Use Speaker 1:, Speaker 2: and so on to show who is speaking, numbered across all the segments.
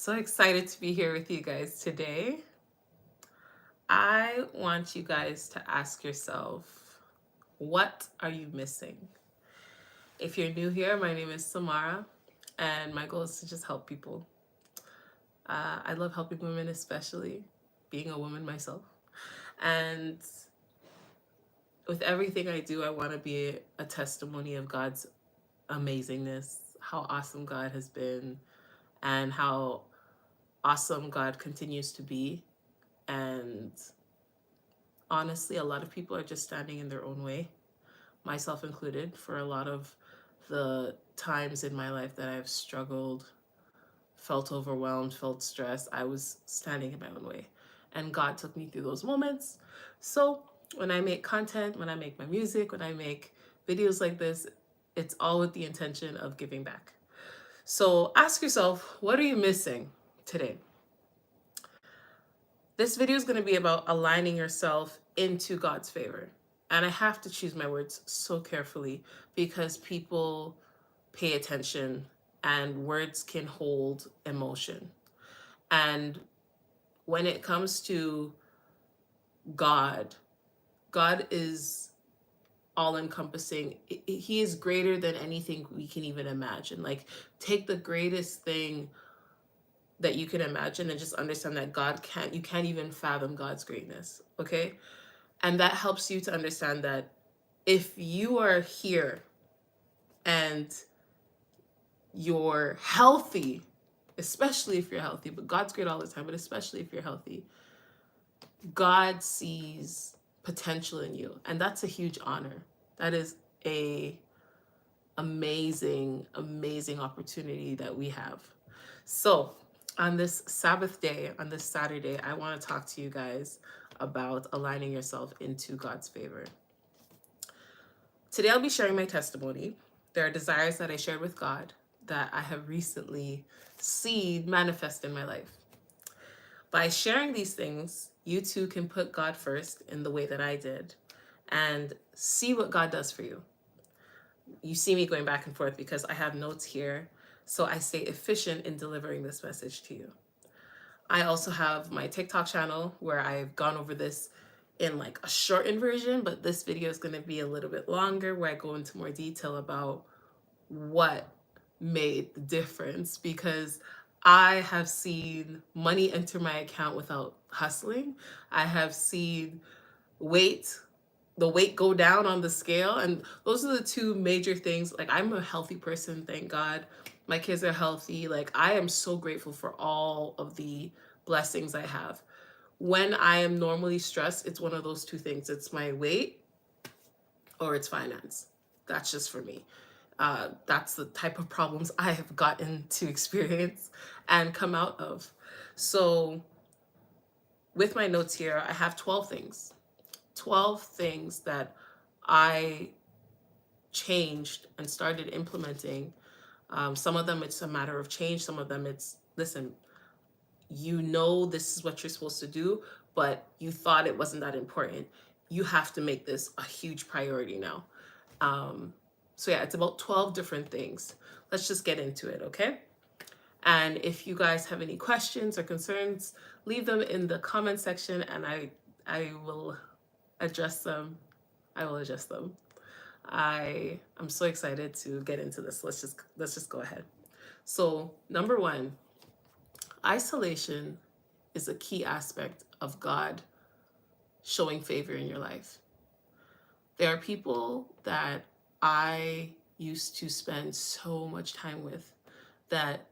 Speaker 1: So excited to be here with you guys today. I want you guys to ask yourself, what are you missing? If you're new here, my name is Samara, and my goal is to just help people. I love helping women, especially being a woman myself. And with everything I do, I want to be a testimony of God's amazingness, how awesome God has been, and how awesome God continues to be. And honestly, a lot of people are just standing in their own way, myself included, for a lot of the times in my life that I've struggled, felt overwhelmed, felt stressed. I was standing in my own way. And God took me through those moments. So when I make content, when I make my music, when I make videos like this, it's all with the intention of giving back. So ask yourself, what are you missing today? This video is going to be about aligning yourself into God's favor. And I have to choose my words so carefully because people pay attention and words can hold emotion. And when it comes to God, God is all encompassing. He is greater than anything we can even imagine. Like, take the greatest thing that you can imagine and just understand that you can't even fathom God's greatness. Okay. And that helps you to understand that if you are here and you're healthy, especially if you're healthy, but God's great all the time, but especially if you're healthy, God sees potential in you. And that's a huge honor. That is a amazing opportunity that we have. So on this Sabbath day, on this Saturday, I want to talk to you guys about aligning yourself into God's favor. Today, I'll be sharing my testimony. There are desires that I shared with God that I have recently seen manifest in my life. By sharing these things, you too can put God first in the way that I did and see what God does for you. You see me going back and forth because I have notes here, so I stay efficient in delivering this message to you. I also have my TikTok channel where I've gone over this in like a shortened version, but this video is going to be a little bit longer where I go into more detail about what made the difference, because I have seen money enter my account without hustling. I have seen weight the weight go down on the scale, and those are the two major things. Like, I'm a healthy person, thank God. My kids are healthy. Like, I am so grateful for all of the blessings I have. When I am normally stressed, it's one of those two things. It's my weight or it's finance. That's just for me. That's the type of problems I have gotten to experience and come out of. So with my notes here, I have 12 things. 12 things that I changed and started implementing. Some of them it's a matter of change. Some of them it's, listen, you know this is what you're supposed to do, but you thought it wasn't that important. You have to make this a huge priority now. So yeah, it's about 12 different things. Let's just get into it, okay? And if you guys have any questions or concerns, leave them in the comment section and I will address them. I will adjust them. I'm so excited to get into this. Let's just go ahead. So, number 1, isolation is a key aspect of God showing favor in your life. There are people that I used to spend so much time with that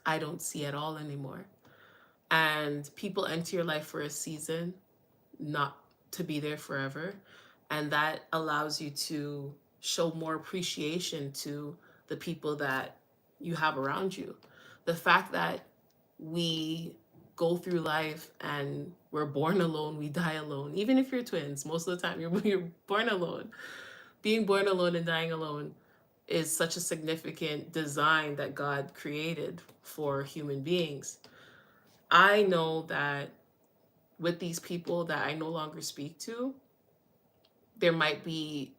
Speaker 1: I don't see at all anymore. And people enter your life for a season, not to be there forever. And that allows you to show more appreciation to the people that you have around you. The fact that we go through life and we're born alone, we die alone. Even if you're twins, most of the time you're born alone. Being born alone and dying alone is such a significant design that God created for human beings. I know that with these people that I no longer speak to, there might be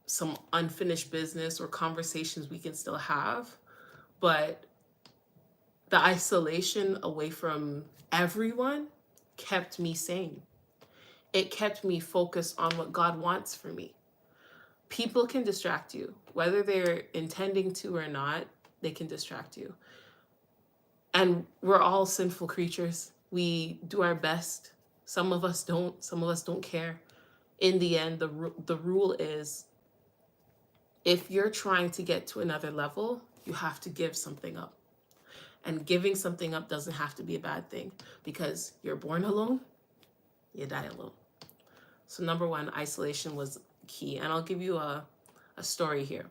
Speaker 1: some unfinished business or conversations we can still have, but The isolation away from everyone kept me sane. It kept me focused on what God wants for me. People can distract you, whether they're intending to or not, they can distract you. And we're all sinful creatures. We do our best. Some of us don't, some of us don't care. In the end, the rule is, if you're trying to get to another level, you have to give something up. And giving something up doesn't have to be a bad thing, because you're born alone, you die alone. So number one, isolation was key. And I'll give you a story here.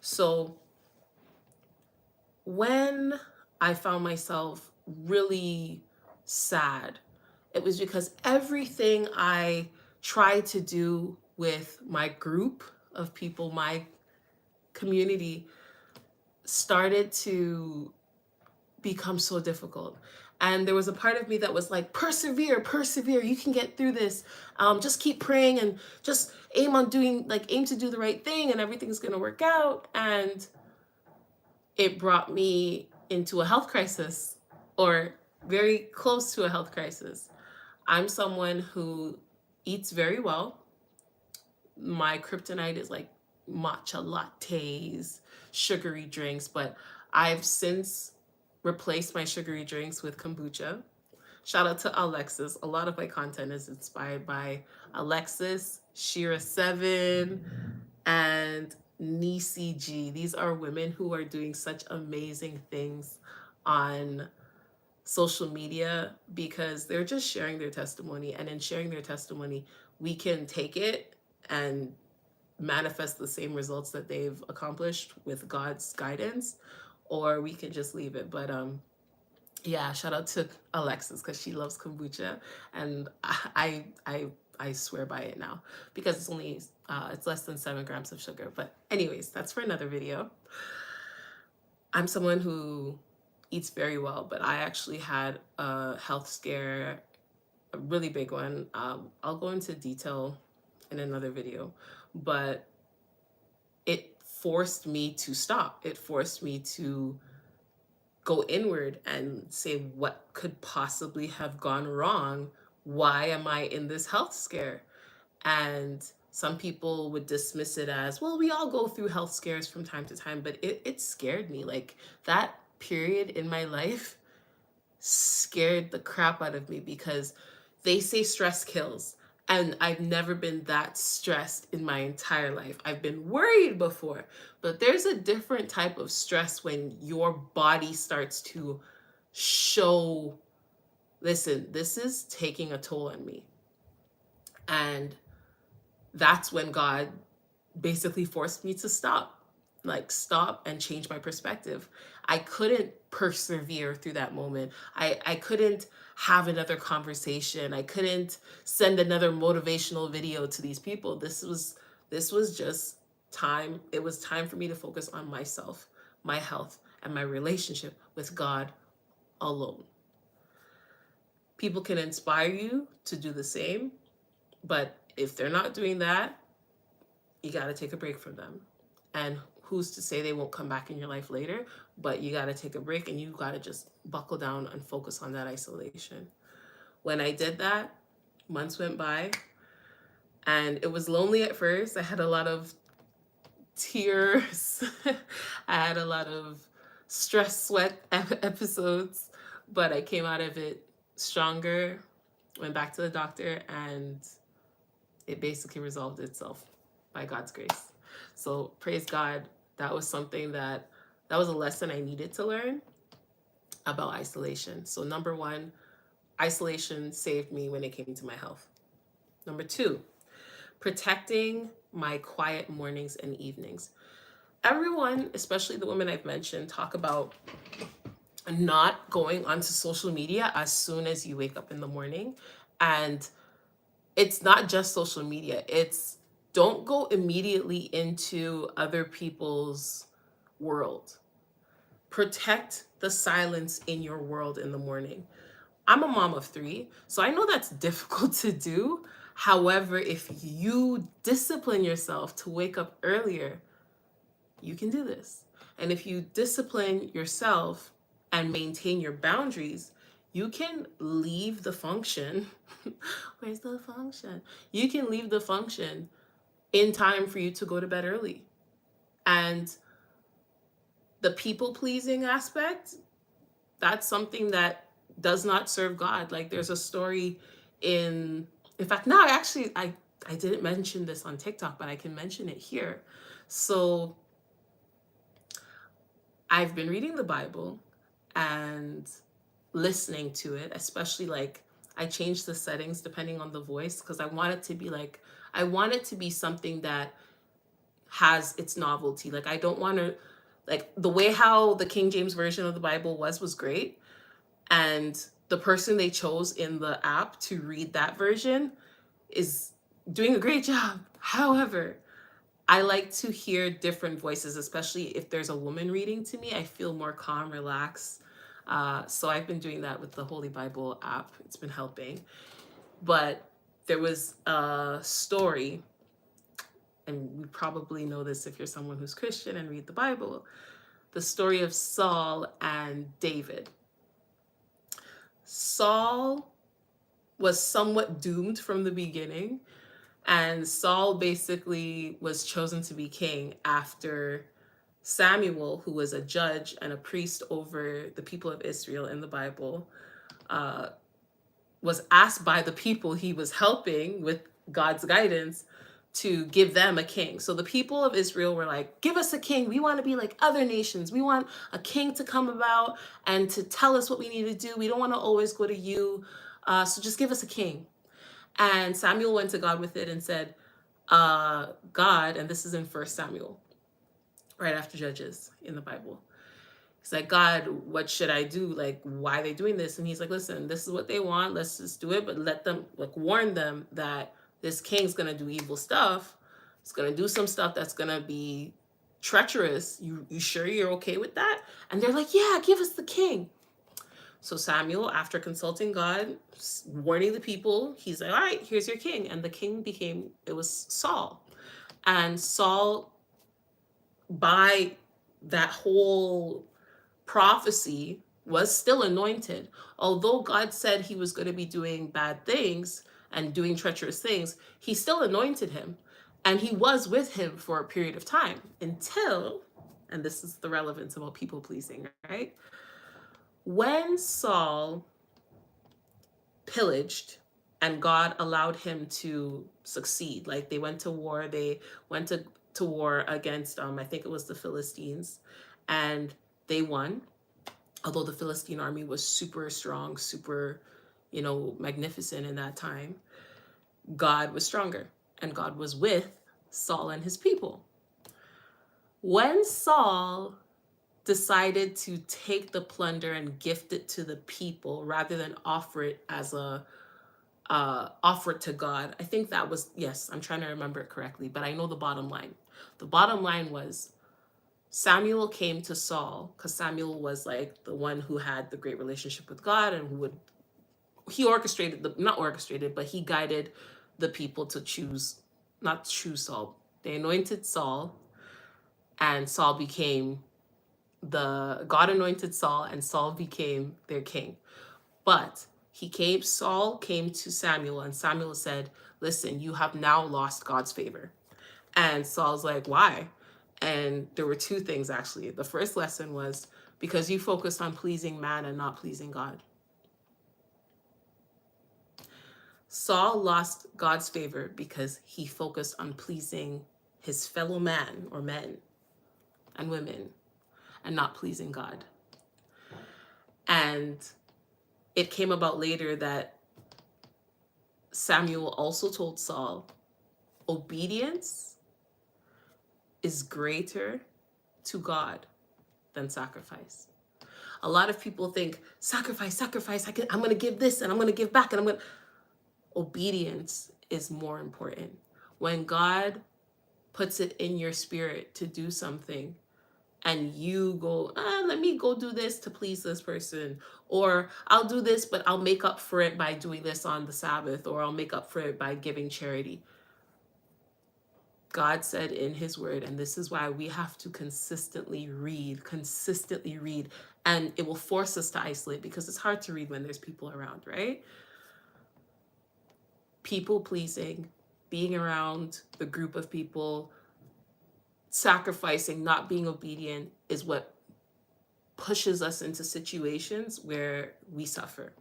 Speaker 1: So when I found myself really sad, it was because everything I tried to do with my group of people, my community, started to become so difficult. And there was a part of me that was like, persevere, persevere, you can get through this. Just keep praying and just aim to do the right thing, and everything's gonna work out. And it brought me into a health crisis, or very close to a health crisis. I'm someone who eats very well. My kryptonite is like matcha lattes, sugary drinks, but I've since replaced my sugary drinks with kombucha. Shout out to Alexis. A lot of my content is inspired by Alexis, Shira7, and Nisi G. These are women who are doing such amazing things on social media because they're just sharing their testimony. And in sharing their testimony, we can take it and manifest the same results that they've accomplished with God's guidance, or we can just leave it. But yeah, shout out to Alexis because she loves kombucha, and I swear by it now because it's only it's less than 7 grams of sugar. But anyways, that's for another video. I'm someone who eats very well, but I actually had a health scare, a really big one. I'll go into detail in another video, but it forced me to stop. It forced me to go inward and say, what could possibly have gone wrong? Why am I in this health scare? And some people would dismiss it as, well, we all go through health scares from time to time, but it scared me. Like, that period in my life scared the crap out of me because they say stress kills. And I've never been that stressed in my entire life. I've been worried before, but there's a different type of stress when your body starts to show, listen, this is taking a toll on me. And that's when God basically forced me to stop and change my perspective. I couldn't persevere through that moment. I couldn't have another conversation. I couldn't send another motivational video to these people. This was just time. It was time for me to focus on myself, my health, and my relationship with God alone. People can inspire you to do the same, but if they're not doing that, you got to take a break from them. And who's to say they won't come back in your life later? But you got to take a break and you got to just buckle down and focus on that isolation. When I did that, months went by and it was lonely at first. I had a lot of tears. I had a lot of stress sweat episodes, but I came out of it stronger, went back to the doctor, and it basically resolved itself by God's grace. So praise God. That was something that was a lesson I needed to learn about isolation. So number one, isolation saved me when it came to my health. Number two, protecting my quiet mornings and evenings. Everyone, especially the women I've mentioned, talk about not going onto social media as soon as you wake up in the morning. And it's not just social media. It's don't go immediately into other people's world. Protect the silence in your world in the morning. I'm a mom of 3, so I know that's difficult to do. However, if you discipline yourself to wake up earlier, you can do this. And if you discipline yourself and maintain your boundaries, you can leave the function. Where's the function? You can leave the function in time for you to go to bed early. And the people pleasing aspect, that's something that does not serve God. Like there's a story in fact, now I didn't mention this on TikTok, but I can mention it here. So I've been reading the Bible and listening to it, especially like I changed the settings depending on the voice because I want it to be something that has its novelty. Like I don't want to like the way how the King James version of the Bible was great, and the person they chose in the app to read that version is doing a great job. However, I like to hear different voices, especially if there's a woman reading to me. I feel more calm, relaxed. So I've been doing that with the Holy Bible app. It's been helping. But there was a story, and you probably know this if you're someone who's Christian and read the Bible, the story of Saul and David. Saul was somewhat doomed from the beginning, and Saul basically was chosen to be king after Samuel, who was a judge and a priest over the people of Israel in the Bible, uh, was asked by the people he was helping with God's guidance to give them a king. So the people of Israel were like, give us a king. We want to be like other nations. We want a king to come about and to tell us what we need to do. We don't want to always go to you. So just give us a king. And Samuel went to God with it and said, God, and this is in 1 Samuel, right after Judges in the Bible. He's like, God, what should I do? Like, why are they doing this? And he's like, listen, this is what they want. Let's just do it. But let them, like, warn them that this king's going to do evil stuff. It's going to do some stuff that's going to be treacherous. You sure you're okay with that? And they're like, yeah, give us the king. So Samuel, after consulting God, warning the people, he's like, all right, here's your king. And the king it was Saul. And Saul, by that whole prophecy, was still anointed. Although God said he was going to be doing bad things and doing treacherous things, he still anointed him. And he was with him for a period of time until, and this is the relevance about people pleasing, right? When Saul pillaged and God allowed him to succeed, like they went to war, they went to war against, I think it was the Philistines, and they won. Although the Philistine army was super strong, super, magnificent in that time, God was stronger and God was with Saul and his people. When Saul decided to take the plunder and gift it to the people rather than offer it as offer it to God, I think that was, yes, I'm trying to remember it correctly, but I know the bottom line. The bottom line was Samuel came to Saul because Samuel was like the one who had the great relationship with God and he not orchestrated, but he guided the people to not choose Saul. They anointed Saul, and Saul became God anointed Saul, and Saul became their king. But Saul came to Samuel, and Samuel said, listen, you have now lost God's favor. And Saul's like, why? And there were two things, actually. The first lesson was because you focused on pleasing man and not pleasing God. Saul lost God's favor because he focused on pleasing his fellow man or men and women and not pleasing God. And it came about later that Samuel also told Saul, obedience is greater to God than sacrifice. A lot of people think sacrifice, I'm going to give this and I'm going to give back and obedience is more important. When God puts it in your spirit to do something and you go, let me go do this to please this person, or I'll do this, but I'll make up for it by doing this on the Sabbath, or I'll make up for it by giving charity. God said in his word, and this is why we have to consistently read, and it will force us to isolate because it's hard to read when there's people around, right? People pleasing, being around the group of people, sacrificing, not being obedient is what pushes us into situations where we suffer.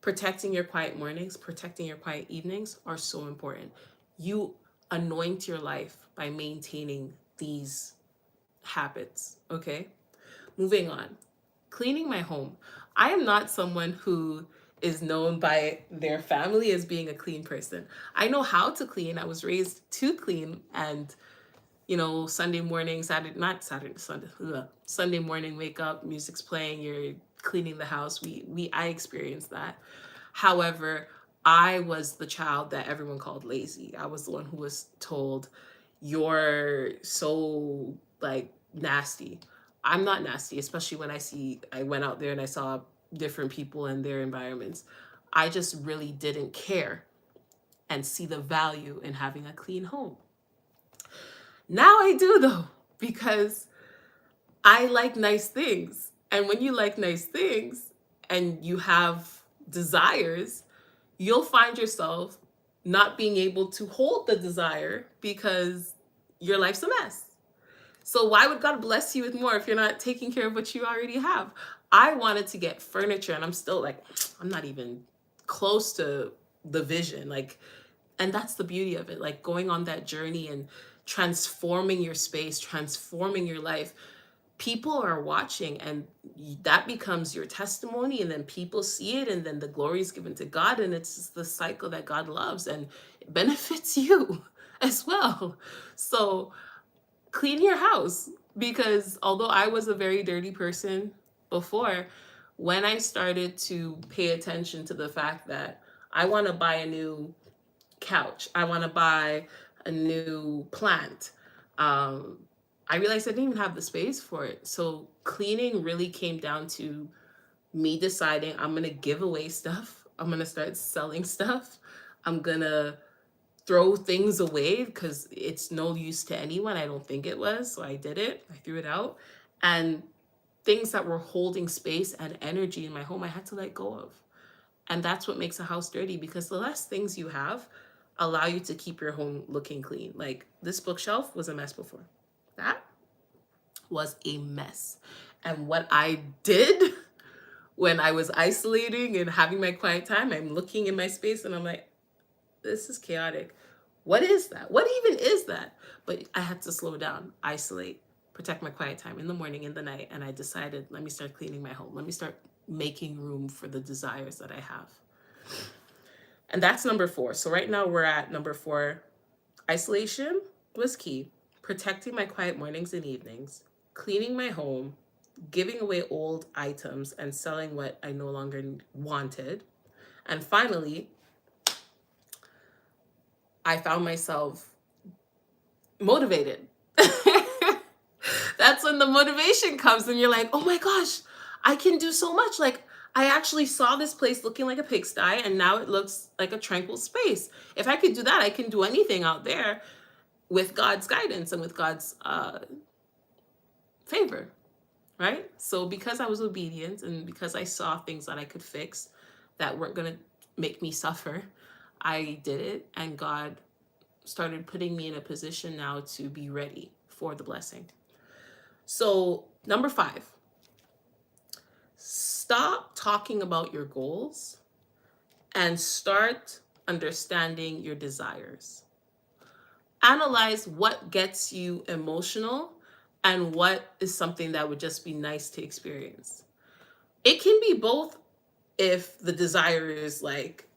Speaker 1: Protecting your quiet mornings, protecting your quiet evenings are so important. You anoint your life by maintaining these habits, okay? Moving on. Cleaning my home. I am not someone who is known by their family as being a clean person. I know how to clean. I was raised to clean, and Sunday morning, Sunday morning, wake up, music's playing, you're cleaning the house. I experienced that. However, I was the child that everyone called lazy. I was the one who was told, you're so like nasty. I'm not nasty, especially when I went out there and I saw different people in their environments. I just really didn't care and see the value in having a clean home. Now I do, though, because I like nice things. And when you like nice things and you have desires, you'll find yourself not being able to hold the desire because your life's a mess. So why would God bless you with more if you're not taking care of what you already have? I wanted to get furniture, and I'm still like, I'm not even close to the vision. Like, and that's the beauty of it, like going on that journey and transforming your space, transforming your life. People are watching, and that becomes your testimony, and then people see it, and then the glory is given to God, and it's just the cycle that God loves, and it benefits you as well. So clean your house, because although I was a very dirty person before, when I started to pay attention to the fact that I want to buy a new couch, I want to buy a new plant, I realized I didn't even have the space for it. So cleaning really came down to me deciding I'm going to give away stuff. I'm going to start selling stuff. I'm going to throw things away because it's no use to anyone. I don't think it was. So I did it. I threw it out. And things that were holding space and energy in my home, I had to let go of. And that's what makes a house dirty, because the less things you have allow you to keep your home looking clean. Like, this bookshelf was a mess before. That was a mess. And what I did when I was isolating and having my quiet time, I'm looking in my space and I'm like, this is chaotic. What is that? What even is that? But I had to slow down, isolate, protect my quiet time in the morning, in the night. And I decided, let me start cleaning my home. Let me start making room for the desires that I have. And that's number 4. So right now we're at number 4. Isolation was key. Protecting my quiet mornings and evenings, cleaning my home, giving away old items and selling what I no longer wanted. And finally, I found myself motivated. That's when the motivation comes and you're like, oh my gosh, I can do so much. Like, I actually saw this place looking like a pigsty, and now it looks like a tranquil space. If I could do that, I can do anything out there with God's guidance and with God's favor, right? So because I was obedient and because I saw things that I could fix that weren't going to make me suffer, I did it, and God started putting me in a position now to be ready for the blessing. So number 5, stop talking about your goals and start understanding your desires. Analyze what gets you emotional and what is something that would just be nice to experience. It can be both if the desire is like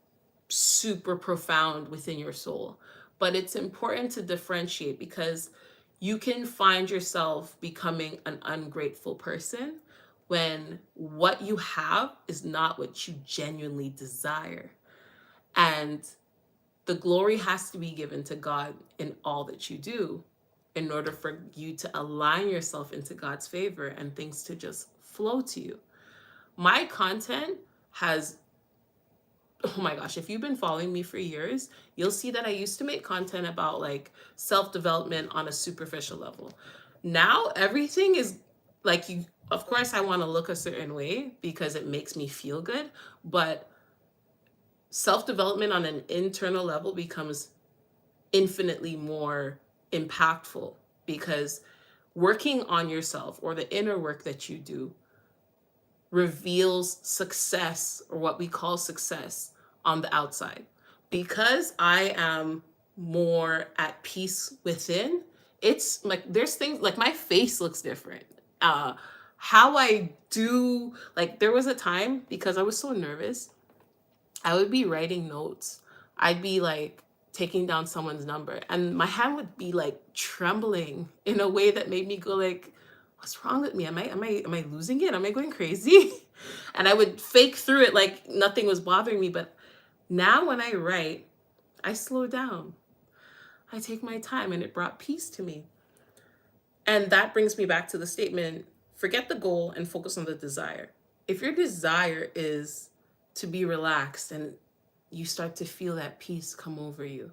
Speaker 1: super profound within your soul, but it's important to differentiate, because you can find yourself becoming an ungrateful person when what you have is not what you genuinely desire. And the glory has to be given to God in all that you do in order for you to align yourself into God's favor and things to just flow to you. My content has oh my gosh, if you've been following me for years, you'll see that I used to make content about like self-development on a superficial level. Now everything is like, you, of course I want to look a certain way because it makes me feel good, but self-development on an internal level becomes infinitely more impactful because working on yourself, or the inner work that you do, reveals success, or what we call success, on the outside. Because I am more at peace within, it's like there's things like my face looks different. How I do, like there was a time, because I was so nervous, I would be writing notes. I'd be like taking down someone's number and my hand would be like trembling in a way that made me go like, what's wrong with me? Am I losing it? Am I going crazy? And I would fake through it like nothing was bothering me. But now when I write, I slow down. I take my time, and it brought peace to me. And that brings me back to the statement, forget the goal and focus on the desire. If your desire is to be relaxed and you start to feel that peace come over you,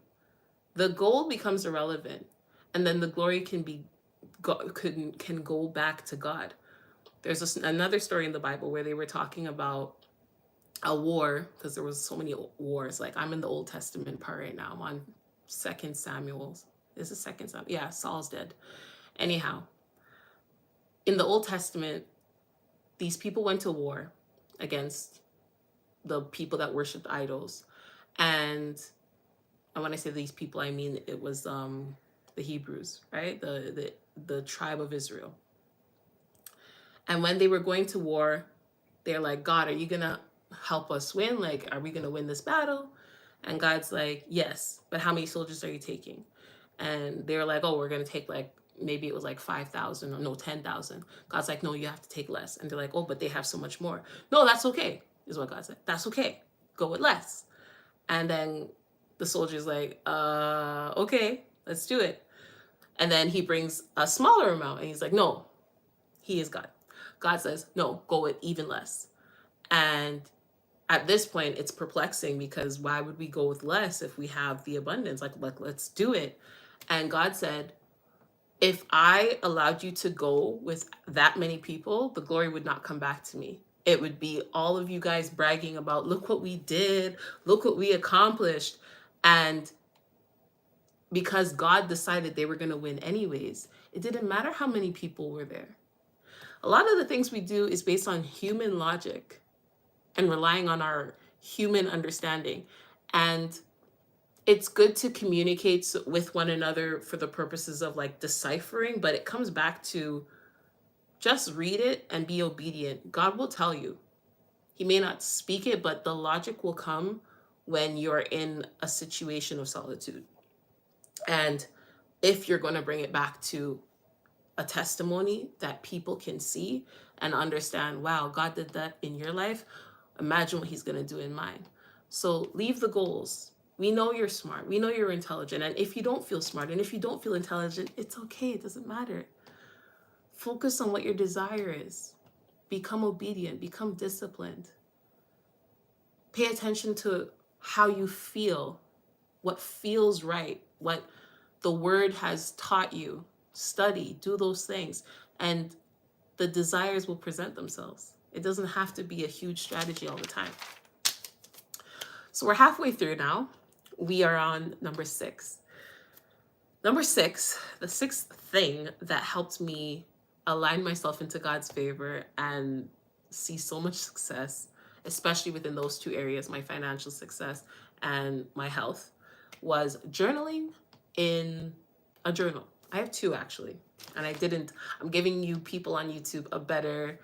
Speaker 1: the goal becomes irrelevant, and then the glory can go back to God. There's another story in the Bible where they were talking about a war, because there was so many wars. Like I'm in the Old Testament part right now. I'm on Second Samuel. Is it Second Samuel? Yeah, Saul's dead. Anyhow, in the Old Testament, these people went to war against the people that worshipped idols. And when I say these people, I mean it was the Hebrews, right? The tribe of Israel. And when they were going to war, they're like, God, are you gonna help us win? Like, are we gonna win this battle? And God's like, yes, but how many soldiers are you taking? And they were like, oh, we're gonna take like, maybe it was like 5,000 or no, 10,000. God's like, no, you have to take less. And they're like, oh, but they have so much more. No, that's okay, is what God said. That's okay. Go with less. And then the soldier's like, okay, let's do it. And then he brings a smaller amount and he's like, no, he is God. God says, no, go with even less. And at this point, it's perplexing because why would we go with less if we have the abundance? Like let's do it. And God said, if I allowed you to go with that many people, the glory would not come back to me. It would be all of you guys bragging about, look what we did, look what we accomplished. And because God decided they were going to win anyways, it didn't matter how many people were there. A lot of the things we do is based on human logic and relying on our human understanding. And it's good to communicate with one another for the purposes of like deciphering, but it comes back to just read it and be obedient. God will tell you. He may not speak it, but the logic will come when you're in a situation of solitude. And if you're going to bring it back to a testimony that people can see and understand, wow, God did that in your life, imagine what he's going to do in mine. So leave the goals. We know you're smart. We know you're intelligent. And if you don't feel smart and if you don't feel intelligent, it's okay. It doesn't matter. Focus on what your desire is. Become obedient. Become disciplined. Pay attention to how you feel, what feels right, what the word has taught you. Study, do those things, and the desires will present themselves. It doesn't have to be a huge strategy all the time. So we're halfway through now. We are on number 6. Number 6, the 6th thing that helped me align myself into God's favor and see so much success, especially within those 2 areas, my financial success and my health, was journaling in a journal. I have 2 actually, and I'm giving you people on YouTube a better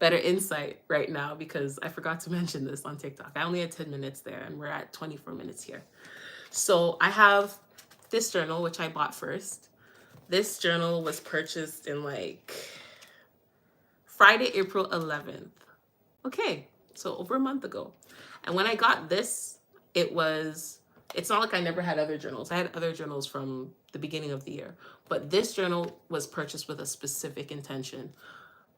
Speaker 1: insight right now because I forgot to mention this on TikTok. I only had 10 minutes there and we're at 24 minutes here. So I have this journal, which I bought first. This journal was purchased in like Friday, April 11th. Okay, so over a month ago. And when I got this, it's not like I never had other journals. I had other journals from the beginning of the year. But this journal was purchased with a specific intention.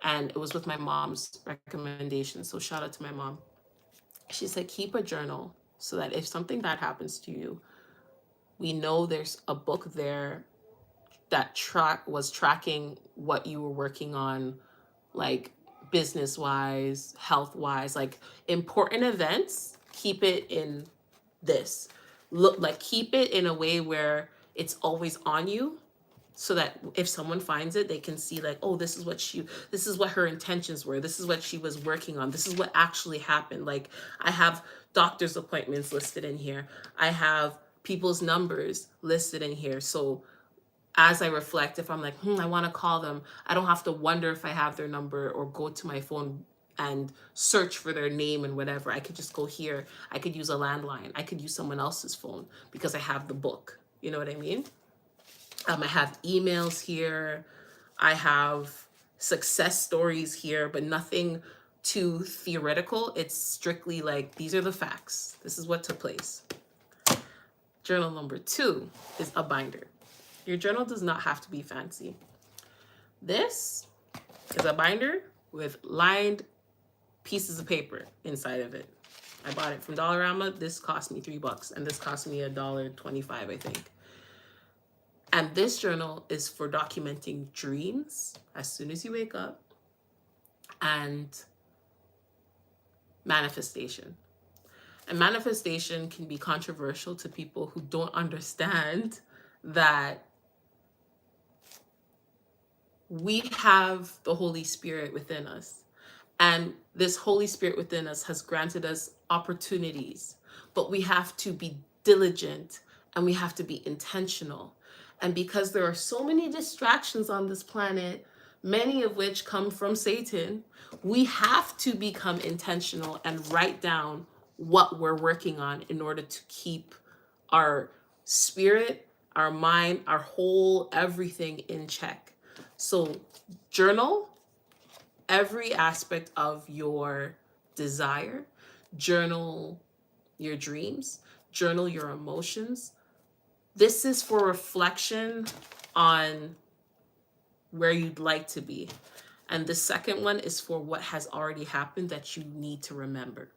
Speaker 1: And it was with my mom's recommendation. So shout out to my mom. She said, keep a journal so that if something bad happens to you, we know there's a book there that was tracking what you were working on, like business wise, health wise, like important events. Keep it in this. Look, like keep it in a way where it's always on you, so that if someone finds it, they can see like, oh, this is what her intentions were, this is what she was working on, this is what actually happened. Like, I have doctor's appointments listed in here, I have people's numbers listed in here. So as I reflect, if I'm like, I want to call them, I don't have to wonder if I have their number or go to my phone and search for their name and whatever. I could just go here. I could use a landline. I could use someone else's phone because I have the book. You know what I mean? I have emails here. I have success stories here, but nothing too theoretical. It's strictly like, these are the facts. This is what took place. Journal number 2 is a binder. Your journal does not have to be fancy. This is a binder with lined pieces of paper inside of it. I bought it from Dollarama. This cost me $3 and this cost me $1.25, I think. And this journal is for documenting dreams as soon as you wake up and manifestation. And manifestation can be controversial to people who don't understand that we have the Holy Spirit within us. And this Holy Spirit within us has granted us opportunities, but we have to be diligent and we have to be intentional. And because there are so many distractions on this planet, many of which come from Satan, we have to become intentional and write down what we're working on in order to keep our spirit, our mind, our whole everything in check. So journal every aspect of your desire, journal your dreams, journal your emotions. This is for reflection on where you'd like to be. And the second one is for what has already happened that you need to remember.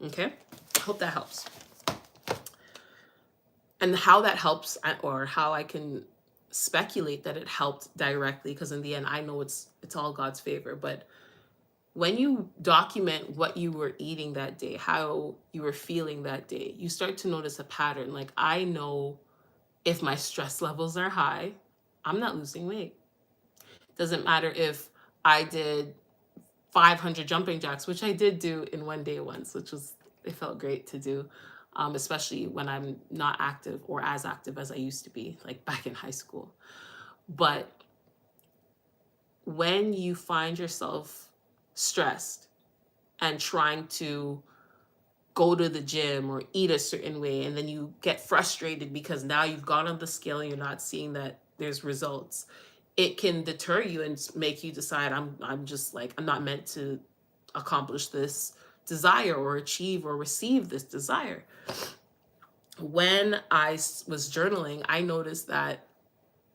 Speaker 1: Okay? I hope that helps. And how that helps, or how I can speculate that it helped directly, because in the end I know it's all God's favor, but when you document what you were eating that day, how you were feeling that day, you start to notice a pattern. Like, I know if my stress levels are high, I'm not losing weight. Doesn't matter if I did 500 jumping jacks, which I did do in one day once, it felt great to do, especially when I'm not active or as active as I used to be, like back in high school. But when you find yourself stressed and trying to go to the gym or eat a certain way, and then you get frustrated because now you've gone on the scale and you're not seeing that there's results, it can deter you and make you decide, I'm just like, I'm not meant to accomplish this desire or achieve or receive this desire. When I was journaling, I noticed that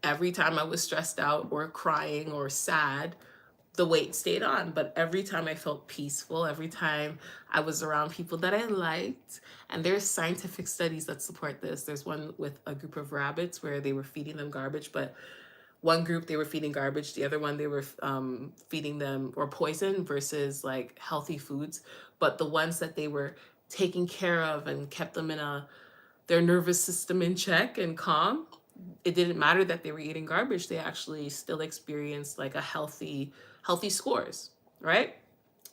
Speaker 1: every time I was stressed out or crying or sad, the weight stayed on. But every time I felt peaceful, every time I was around people that I liked, and there's scientific studies that support this. There's one with a group of rabbits where they were feeding them garbage, but one group they were feeding garbage, the other one they were feeding them or poison versus like healthy foods. But the ones that they were taking care of and kept them in their nervous system in check and calm, it didn't matter that they were eating garbage. They actually still experienced like a healthy scores, right?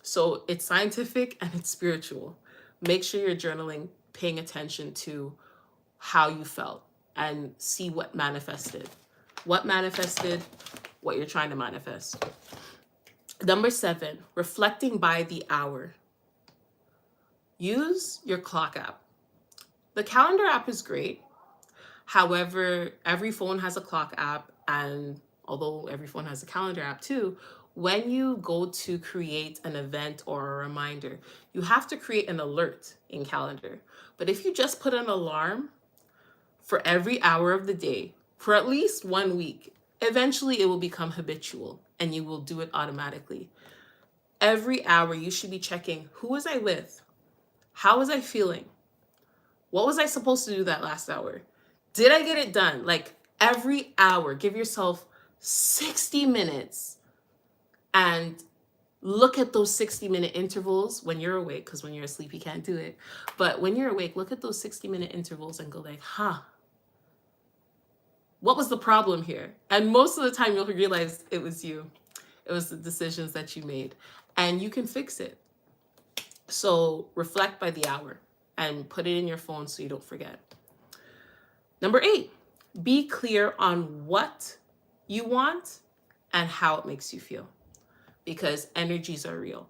Speaker 1: So it's scientific and it's spiritual. Make sure you're journaling, paying attention to how you felt, and see what manifested. What manifested, what you're trying to manifest. Number 7, reflecting by the hour. Use your clock app. The calendar app is great. However, every phone has a clock app, and although every phone has a calendar app too, when you go to create an event or a reminder, you have to create an alert in calendar. But if you just put an alarm for every hour of the day for at least 1 week, eventually it will become habitual and you will do it automatically. Every hour you should be checking, who was I with? How was I feeling? What was I supposed to do that last hour? Did I get it done? Like every hour, give yourself 60 minutes and look at those 60-minute intervals when you're awake, because when you're asleep, you can't do it. But when you're awake, look at those 60-minute intervals and go like, what was the problem here? And most of the time you'll realize it was you. It was the decisions that you made. And you can fix it. So reflect by the hour and put it in your phone so you don't forget. Number 8, be clear on what you want and how it makes you feel, because energies are real.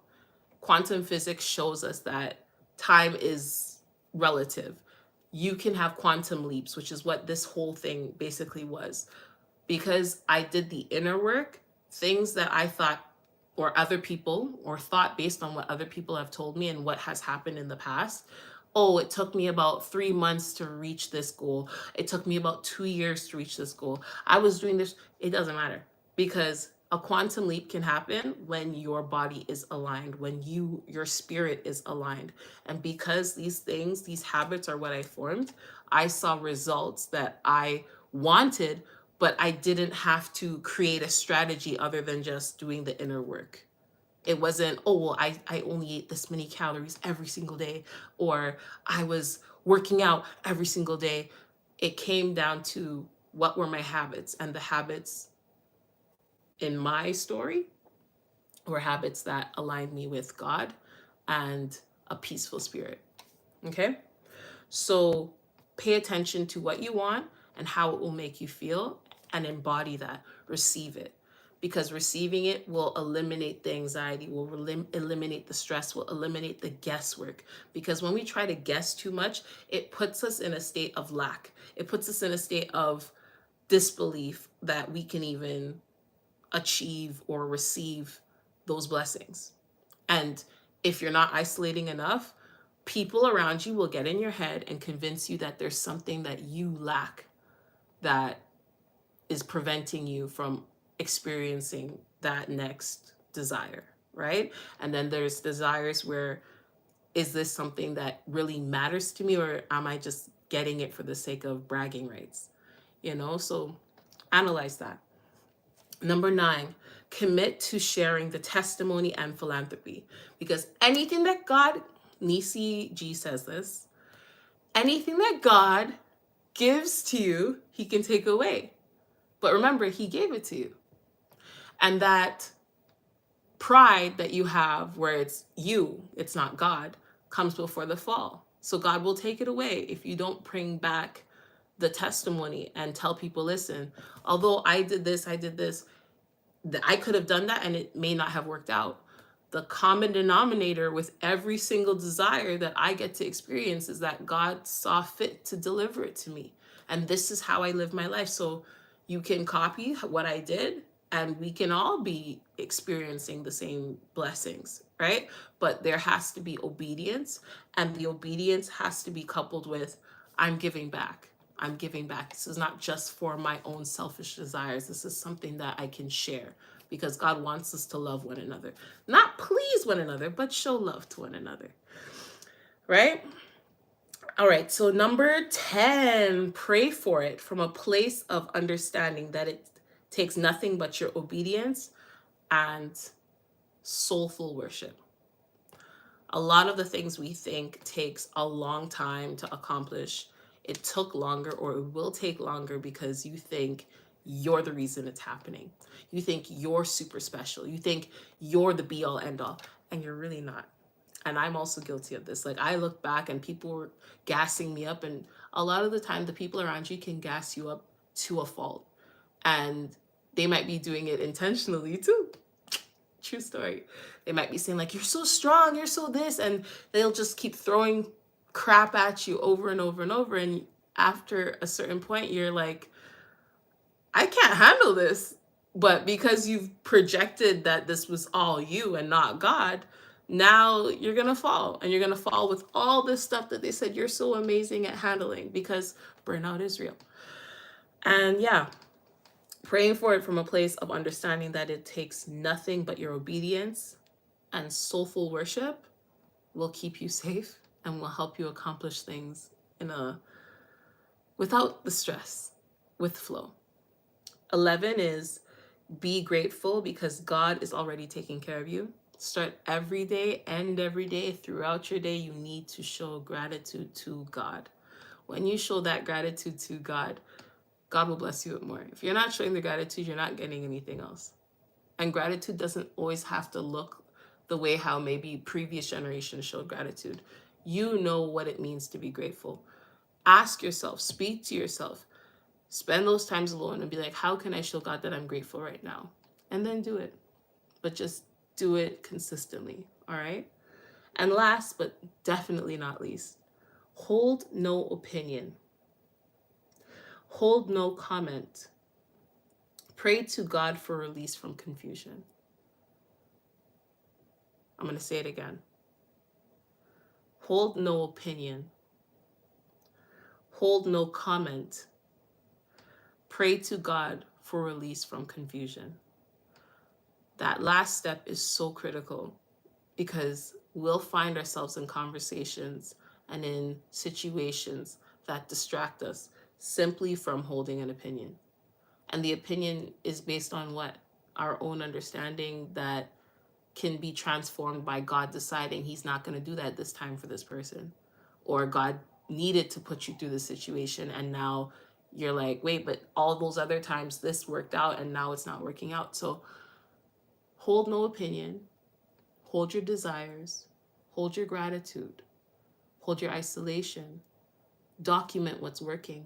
Speaker 1: Quantum physics shows us that time is relative. You can have quantum leaps, which is what this whole thing basically was. Because I did the inner work, things that I thought or other people or thought based on what other people have told me and what has happened in the past. Oh, it took me about 3 months to reach this goal. It took me about 2 years to reach this goal. I was doing this. It doesn't matter, because a quantum leap can happen when your body is aligned, when your spirit is aligned. And because these things, these habits are what I formed, I saw results that I wanted, but I didn't have to create a strategy other than just doing the inner work. It wasn't, oh, well, I only ate this many calories every single day, or I was working out every single day. It came down to what were my habits, and the habits in my story were habits that aligned me with God and a peaceful spirit. Okay? So pay attention to what you want and how it will make you feel, and embody that. Receive it. Because receiving it will eliminate the anxiety, will eliminate the stress, will eliminate the guesswork. Because when we try to guess too much, it puts us in a state of lack. It puts us in a state of disbelief that we can even achieve or receive those blessings. And if you're not isolating enough, people around you will get in your head and convince you that there's something that you lack that is preventing you from experiencing that next desire, right? And then there's desires where, is this something that really matters to me, or am I just getting it for the sake of bragging rights? So analyze that. Number 9, commit to sharing the testimony and philanthropy, because anything that God, Nisi G says this, anything that God gives to you, he can take away. But remember, he gave it to you. And that pride that you have, where it's you, it's not God, comes before the fall. So God will take it away if you don't bring back the testimony and tell people, listen, although I did this, I could have done that and it may not have worked out. The common denominator with every single desire that I get to experience is that God saw fit to deliver it to me. And this is how I live my life. So you can copy what I did, and we can all be experiencing the same blessings, right? But there has to be obedience, and the obedience has to be coupled with, I'm giving back. I'm giving back. This is not just for my own selfish desires. This is something that I can share, because God wants us to love one another. Not please one another, but show love to one another, right? All right, so number 10, pray for it from a place of understanding that it takes nothing but your obedience and soulful worship. A lot of the things we think takes a long time to accomplish, it took longer, or it will take longer because you think you're the reason it's happening. You think you're super special. You think you're the be all end all, and you're really not. And I'm also guilty of this. Like, I look back and people were gassing me up, and a lot of the time the people around you can gas you up to a fault, and they might be doing it intentionally too. True story. They might be saying like, you're so strong, you're so this, and they'll just keep throwing crap at you over and over and over. And after a certain point, you're like, I can't handle this. But because you've projected that this was all you and not God, now you're going to fall. And you're going to fall with all this stuff that they said you're so amazing at handling, because burnout is real. And yeah, praying for it from a place of understanding that it takes nothing but your obedience and soulful worship will keep you safe and will help you accomplish things without the stress, with flow. 11 is be grateful because God is already taking care of you. Start every day, end every day, throughout your day, you need to show gratitude to God. When you show that gratitude to God, God will bless you with more. If you're not showing the gratitude, you're not getting anything else. And gratitude doesn't always have to look the way how maybe previous generations showed gratitude. You know what it means to be grateful. Ask yourself, speak to yourself, spend those times alone and be like, how can I show God that I'm grateful right now? And then do it. But just do it consistently, all right? And last, but definitely not least, hold no opinion. Hold no comment. Pray to God for release from confusion. I'm going to say it again. Hold no opinion. Hold no comment. Pray to God for release from confusion. That last step is so critical because we'll find ourselves in conversations and in situations that distract us simply from holding an opinion. And the opinion is based on what? Our own understanding that can be transformed by God deciding he's not going to do that this time for this person. Or God needed to put you through the situation and now you're like, wait, but all those other times this worked out and now it's not working out. So hold no opinion, hold your desires, hold your gratitude, hold your isolation, document what's working,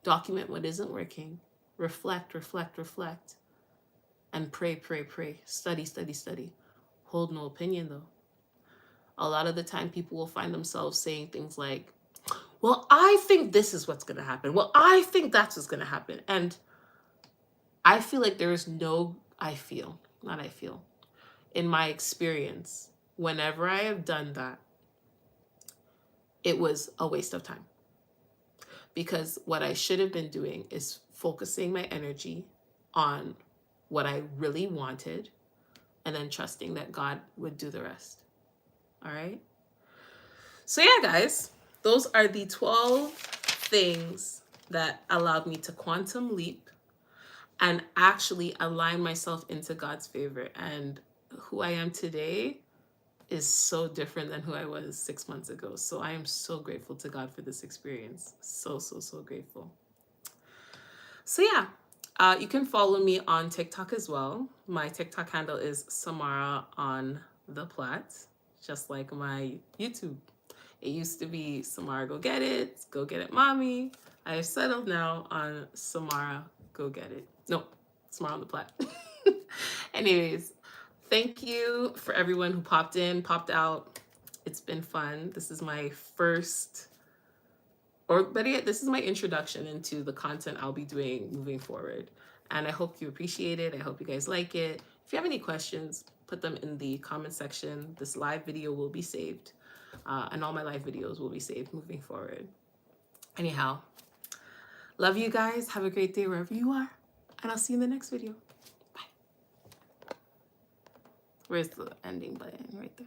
Speaker 1: document what isn't working, reflect, reflect, reflect, and pray, pray, pray, study, study, study. Hold no opinion though. A lot of the time people will find themselves saying things like, well, I think this is what's going to happen. Well, I think that's what's going to happen. And I feel like there is no, in my experience, whenever I have done that, it was a waste of time. Because what I should have been doing is focusing my energy on what I really wanted and then trusting that God would do the rest. All right? So yeah, guys, those are the 12 things that allowed me to quantum leap and actually align myself into God's favor. And who I am today is so different than who I was 6 months ago. So I am so grateful to God for this experience. So, so, so grateful. So yeah, you can follow me on TikTok as well. My TikTok handle is Samara on the Plat, just like my YouTube. It used to be Samara Go Get It Mommy. I have settled now on Samara Go Get It. No, Samara on the Plat. Anyways, thank you for everyone who popped in, popped out. It's been fun. This is my first, or better yet, this is my introduction into the content I'll be doing moving forward. And I hope you appreciate it. I hope you guys like it. If you have any questions, put them in the comment section. This live video will be saved. And all my live videos will be saved moving forward. Anyhow, love you guys. Have a great day wherever you are. And I'll see you in the next video. Bye. Where's the ending button? Right there.